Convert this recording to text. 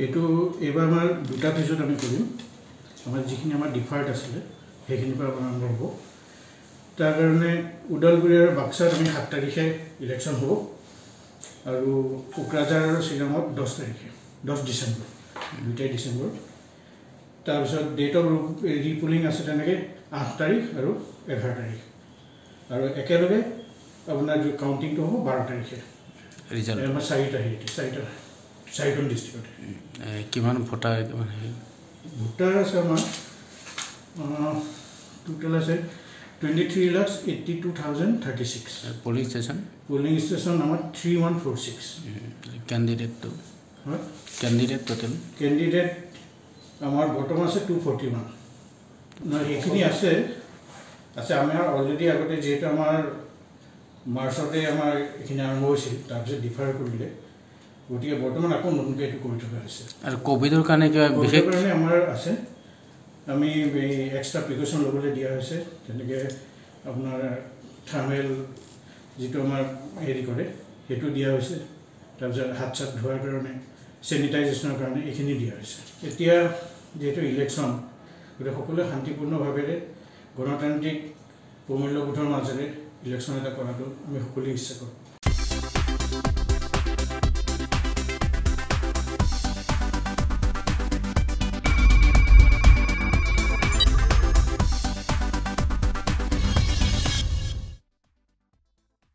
এইটো এইবাৰ আমাৰ দুটা ফেজত আমি কৰিম আমাৰ যিখিনি আমাৰ ডিফাৰ্ট আছিলে সেইখিনিৰ পৰা আৰম্ভ হ'ব তাৰ কাৰণে উদালগুৰি আৰু বাক্সাত আমি 7 তাৰিখে ইলেকশ্যন হ'ব আৰু কোকৰাঝাৰ আৰু শ্ৰীৰামত 10 তাৰিখে 10 ডিচেম্বৰ 2 ডিচেম্বৰ তাৰপিছত ডেট অফ ৰিপুলিং আছে তেনেকৈ 8 তাৰিখ আৰু 11 তাৰিখ আৰু একেলগে আপোনাৰ যে কাউণ্টিংটো হ'ব 12 তাৰিখে ৰিজাল্ট আমাৰ 4টা ডিষ্ট্ৰিক্টত কিমান ভোটাৰ ভোটাৰ আছে আমাৰ টোটেল আছে 23,82,036 পোলিং ষ্টেচন আমাৰ 3146 কেণ্ডিডেট টোটেল কেণ্ডিডেট আমাৰ বৰ্তমান আছে 241 এইখিনি আছে আমাৰ অলৰেডি আগতে যিহেতু আমাৰ মাৰ্চতে আমাৰ এইখিনি আৰম্ভ হৈছিল তাৰপিছত ডিফাৰ কৰিলে গতিকে বৰ্তমান আকৌ নতুনকৈ এইটো কৰি থকা হৈছে আৰু কোভিডৰ কাৰণে কিবা বিশেষ কাৰণে আমাৰ আছে আমি এক্সট্ৰা প্ৰিকশ্যন ল'বলৈ দিয়া হৈছে তেনেকৈ আপোনাৰ থাৰ্মেল যিটো আমাৰ হেৰি কৰে সেইটো দিয়া হৈছে তাৰপিছত হাত চাত ধোৱাৰ কাৰণে চেনিটাইজেশ্যনৰ কাৰণে এইখিনি দিয়া হৈছে এতিয়া যিহেতু ইলেকশ্যন গতিকে সকলোৱে শান্তিপূৰ্ণভাৱেৰে গণতান্ত্ৰিক প্ৰমূল্যবোধৰ মাজেৰে ইলেকশ্যন এটা কৰাটো আমি সকলোৱে ইচ্ছা কৰোঁ